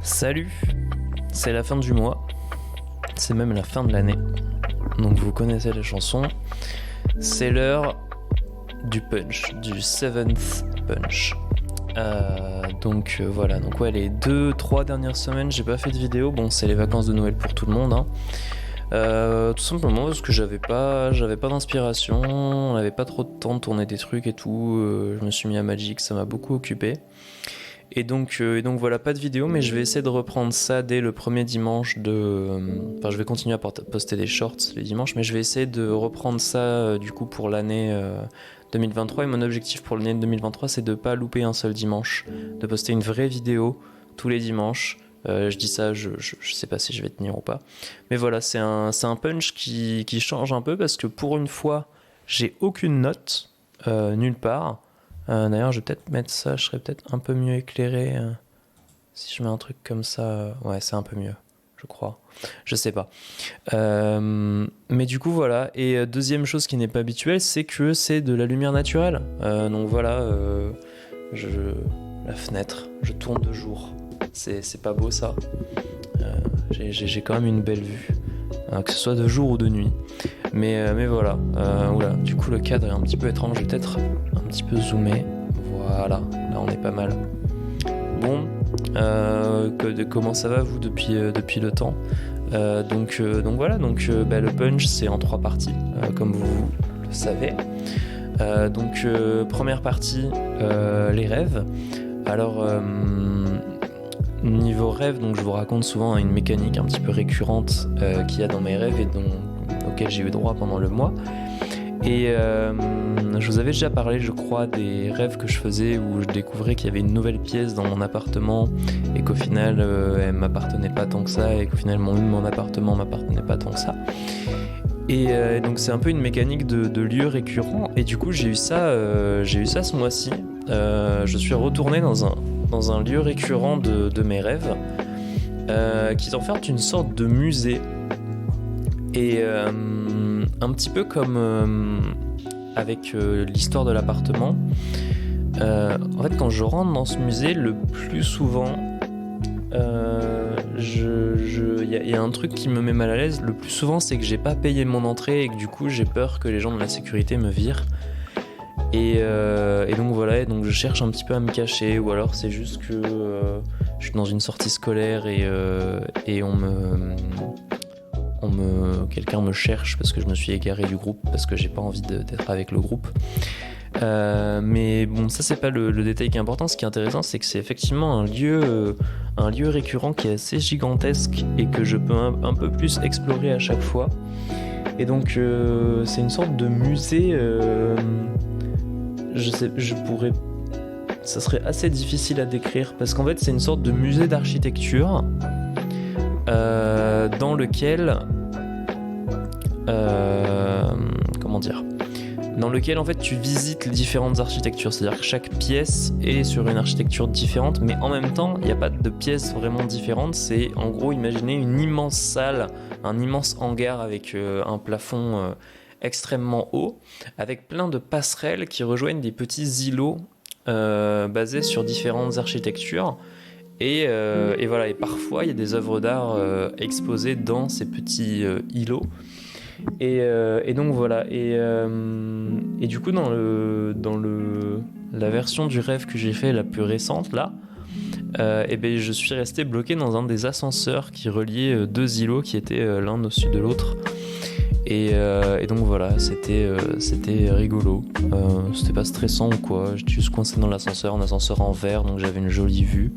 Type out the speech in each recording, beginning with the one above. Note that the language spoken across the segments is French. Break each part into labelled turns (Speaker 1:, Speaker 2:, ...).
Speaker 1: Salut, c'est la fin du mois, c'est même la fin de l'année, donc vous connaissez la chanson, c'est l'heure du punch, du seventh punch. Voilà, donc ouais, les 2-3 dernières semaines j'ai pas fait de vidéo, bon c'est les vacances de Noël pour tout le monde, tout simplement parce que j'avais pas d'inspiration, on avait pas trop de temps de tourner des trucs et tout, je me suis mis à Magic, ça m'a beaucoup occupé. Et donc voilà, pas de vidéo, mais je vais essayer de reprendre ça dès le premier dimanche Enfin, je vais continuer à poster des shorts les dimanches, mais je vais essayer de reprendre ça du coup pour l'année 2023. Et mon objectif pour l'année 2023, c'est de pas louper un seul dimanche, de poster une vraie vidéo tous les dimanches. Je dis ça, je sais pas si je vais tenir ou pas. Mais voilà, c'est un punch qui change un peu parce que pour une fois, j'ai aucune note, nulle part. D'ailleurs, je vais peut-être mettre ça, je serais peut-être un peu mieux éclairé. Si je mets un truc comme ça, ouais, c'est un peu mieux, je crois. Je sais pas. Mais du coup, voilà. Et deuxième chose qui n'est pas habituelle, c'est que c'est de la lumière naturelle. Donc voilà, la fenêtre, je tourne de jour. C'est pas beau ça. J'ai quand même une belle vue, que ce soit de jour ou de nuit. Mais voilà, oula, du coup le cadre est un petit peu étrange, je vais peut-être un petit peu zoomer. Voilà, là on est pas mal. Bon, comment ça va vous depuis le temps? Donc voilà, le punch c'est en 3 parties, comme vous le savez. Première partie, les rêves. Alors, niveau rêve, donc je vous raconte souvent une mécanique un petit peu récurrente qu'il y a dans mes rêves et auquel j'ai eu droit pendant le mois. Et je vous avais déjà parlé, je crois, des rêves que je faisais où je découvrais qu'il y avait une nouvelle pièce dans mon appartement et qu'au final elle m'appartenait pas tant que ça et qu'au final mon appartement m'appartenait pas tant que ça. Et donc c'est un peu une mécanique de lieu récurrent. Et du coup j'ai eu ça ce mois-ci. Je suis retourné dans un lieu récurrent de mes rêves qui est en fait une sorte de musée. Et un petit peu comme avec l'histoire de l'appartement, en fait quand je rentre dans ce musée, le plus souvent il y a un truc qui me met mal à l'aise. Le plus souvent c'est que j'ai pas payé mon entrée et que du coup j'ai peur que les gens de la sécurité me virent. Et donc voilà, donc je cherche un petit peu à me cacher, ou alors c'est juste que je suis dans une sortie scolaire et quelqu'un me cherche parce que je me suis égaré du groupe, parce que j'ai pas envie d'être avec le groupe. Mais bon, ça c'est pas le détail qui est important. Ce qui est intéressant, c'est que c'est effectivement un lieu récurrent qui est assez gigantesque et que je peux un peu plus explorer à chaque fois. Et donc c'est une sorte de musée. Ça serait assez difficile à décrire parce qu'en fait c'est une sorte de musée d'architecture dans lequel en fait tu visites les différentes architectures, c'est-à-dire que chaque pièce est sur une architecture différente, mais en même temps il n'y a pas de pièces vraiment différentes. C'est en gros, imaginez une immense salle, un immense hangar avec un plafond extrêmement haut, avec plein de passerelles qui rejoignent des petits îlots basés sur différentes architectures. Et voilà, et parfois il y a des œuvres d'art exposées dans ces petits îlots. Et donc voilà, et du coup dans la version du rêve que j'ai fait la plus récente là, je suis resté bloqué dans un des ascenseurs qui reliait 2 îlots qui étaient l'un au-dessus de l'autre. Et donc voilà, c'était rigolo, c'était pas stressant ou quoi, j'étais juste coincé dans l'ascenseur, un ascenseur en verre, donc j'avais une jolie vue,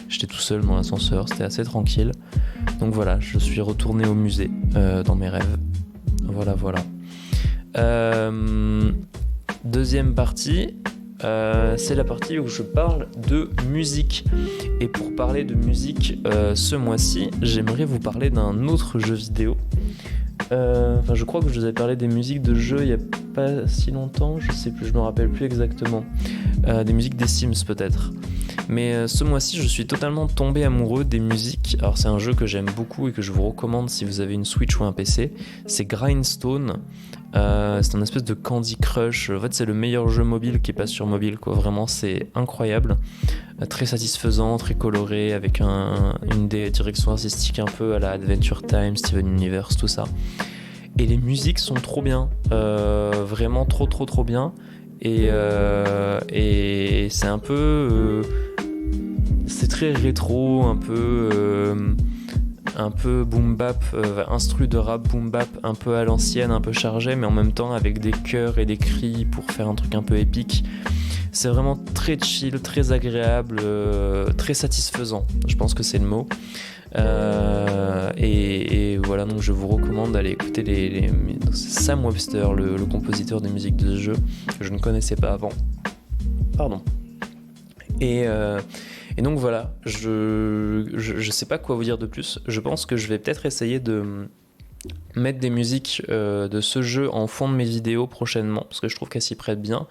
Speaker 1: j'étais tout seul dans l'ascenseur, c'était assez tranquille. Donc voilà, je suis retourné au musée dans mes rêves. Voilà. Deuxième partie, c'est la partie où je parle de musique. Et pour parler de musique ce mois-ci, j'aimerais vous parler d'un autre jeu vidéo. Je crois que je vous avais parlé des musiques de jeux il y a pas si longtemps, je sais plus, je me rappelle plus exactement. Des musiques des Sims peut-être. Mais ce mois-ci, je suis totalement tombé amoureux des musiques. Alors c'est un jeu que j'aime beaucoup et que je vous recommande si vous avez une Switch ou un PC. C'est Grindstone. C'est un espèce de Candy Crush. En fait, c'est le meilleur jeu mobile qui passe sur mobile, quoi. Vraiment, c'est incroyable. Très satisfaisant, très coloré, avec une direction artistique un peu à la Adventure Time, Steven Universe, tout ça. Et les musiques sont trop bien. Vraiment trop bien. Et c'est un peu... c'est très rétro, un peu boom bap, instru de rap boom bap, un peu à l'ancienne, un peu chargé, mais en même temps avec des chœurs et des cris pour faire un truc un peu épique. C'est vraiment très chill, très agréable, très satisfaisant. Je pense que c'est le mot. Et voilà, donc je vous recommande d'aller écouter Sam Webster, le compositeur des musiques de ce jeu, que je ne connaissais pas avant. Pardon. Et donc voilà, je sais pas quoi vous dire de plus. Je pense que je vais peut-être essayer de mettre des musiques de ce jeu en fond de mes vidéos prochainement, parce que je trouve qu'elles s'y prêtent bien.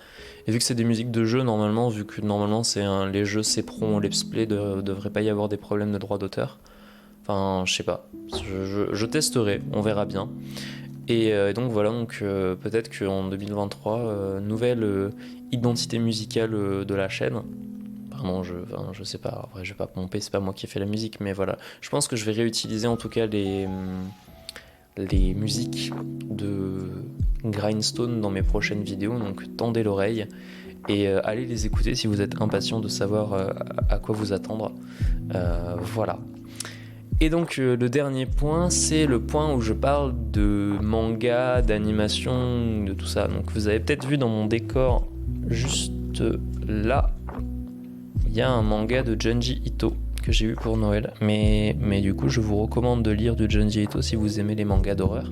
Speaker 1: Et vu que c'est des musiques de jeu, normalement, les jeux C-Pro, let's play, devrait pas y avoir des problèmes de droit d'auteur. Enfin, je sais pas. Je testerai, on verra bien. Et donc voilà, peut-être qu'en 2023, nouvelle identité musicale de la chaîne. Pardon, je sais pas. Après, je vais pas pomper, c'est pas moi qui ai fait la musique, mais voilà. Je pense que je vais réutiliser en tout cas les musiques de Grindstone dans mes prochaines vidéos, donc tendez l'oreille et allez les écouter si vous êtes impatient de savoir à quoi vous attendre. Voilà. Et donc le dernier point, c'est le point où je parle de manga, d'animation, de tout ça. Donc vous avez peut-être vu dans mon décor, juste là, il y a un manga de Junji Ito que j'ai eu pour Noël. Mais du coup, je vous recommande de lire du Junji Ito si vous aimez les mangas d'horreur.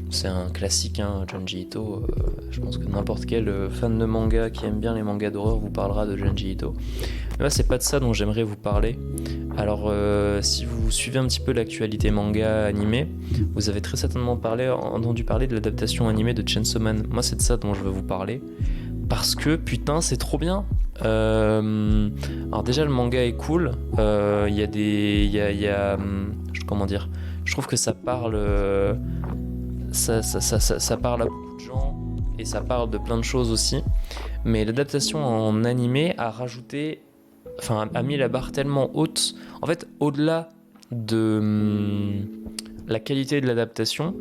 Speaker 1: C'est un classique, hein, Junji Ito. Je pense que n'importe quel fan de manga qui aime bien les mangas d'horreur vous parlera de Junji Ito. Mais là, c'est pas de ça dont j'aimerais vous parler. Alors, si vous suivez un petit peu l'actualité manga animé, vous avez très certainement entendu parler de l'adaptation animée de Chainsaw Man. Moi, c'est de ça dont je veux vous parler. Parce que, putain, c'est trop bien. Alors déjà, le manga est cool. Comment dire ? Je trouve que ça parle... ça parle à beaucoup de gens et ça parle de plein de choses aussi. Mais l'adaptation en animé a mis la barre tellement haute. En fait, au-delà de la qualité de l'adaptation,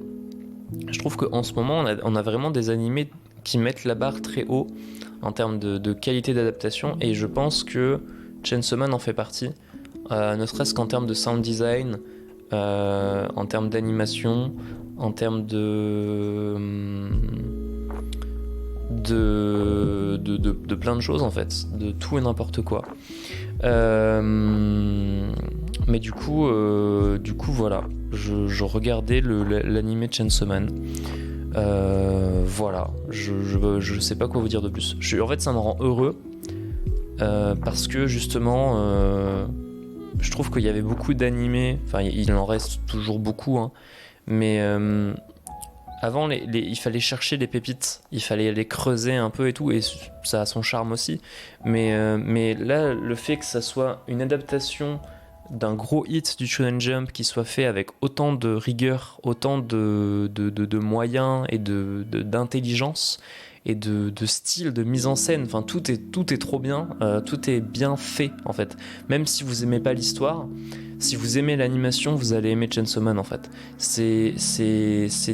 Speaker 1: je trouve qu'en ce moment, on a vraiment des animés qui mettent la barre très haut en termes de qualité d'adaptation. Et je pense que Chainsaw Man en fait partie, ne serait-ce qu'en termes de sound design, en termes d'animation, en termes de plein de choses en fait, de tout et n'importe quoi. Mais du coup voilà, je regardais l'animé de Chainsaw Man. Voilà, je sais pas quoi vous dire de plus. En fait, ça me rend heureux parce que justement, je trouve qu'il y avait beaucoup d'animés. Enfin, il en reste toujours beaucoup, hein, mais avant, il fallait chercher les pépites, il fallait les creuser un peu et tout, et ça a son charme aussi. Mais là, le fait que ça soit une adaptation d'un gros hit du Shonen Jump qui soit fait avec autant de rigueur, autant de moyens et d'intelligence et de style, de mise en scène, enfin tout est trop bien, tout est bien fait en fait. Même si vous aimez pas l'histoire, si vous aimez l'animation, vous allez aimer Chainsaw Man en fait. C'est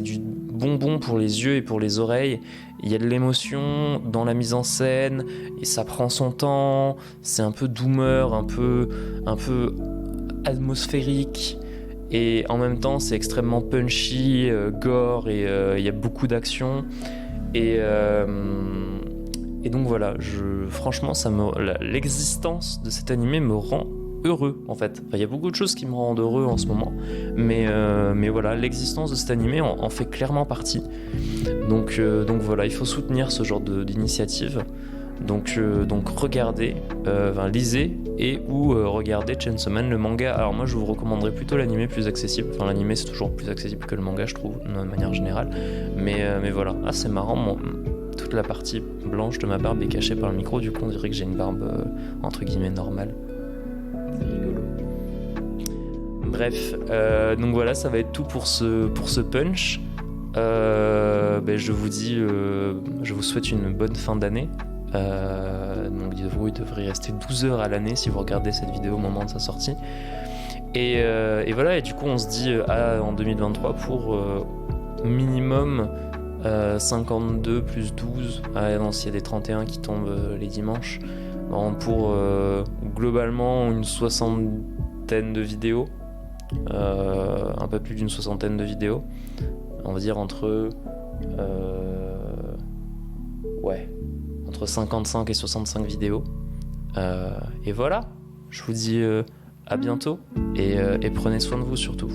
Speaker 1: du bonbon pour les yeux et pour les oreilles. Il y a de l'émotion dans la mise en scène et ça prend son temps. C'est un peu doomer, un peu atmosphérique et en même temps c'est extrêmement punchy, gore et il y a beaucoup d'action et donc voilà, franchement l'existence de cet animé me rend heureux en fait. Enfin, il y a beaucoup de choses qui me rendent heureux en ce moment, mais voilà, l'existence de cet animé en fait clairement partie. Donc voilà, il faut soutenir ce genre d'initiative. Donc regardez, lisez et ou regardez Chainsaw Man, le manga. Alors moi je vous recommanderais plutôt l'animé plus accessible. Enfin l'animé c'est toujours plus accessible que le manga je trouve, de manière générale. Mais voilà, c'est marrant, toute la partie blanche de ma barbe est cachée par le micro, du coup on dirait que j'ai une barbe entre guillemets normale. Bref, donc voilà, ça va être tout pour ce punch. Je vous dis, je vous souhaite une bonne fin d'année. Donc il devrait rester 12 heures à l'année si vous regardez cette vidéo au moment de sa sortie. Et voilà, et du coup on se dit en 2023 pour minimum 52 plus 12. Ah non, s'il y a des 31 qui tombent les dimanches. Bon, pour globalement une soixantaine de vidéos. Un peu plus d'une soixantaine de vidéos. On va dire entre 55 et 65 vidéos. Et voilà, je vous dis à bientôt et prenez soin de vous surtout.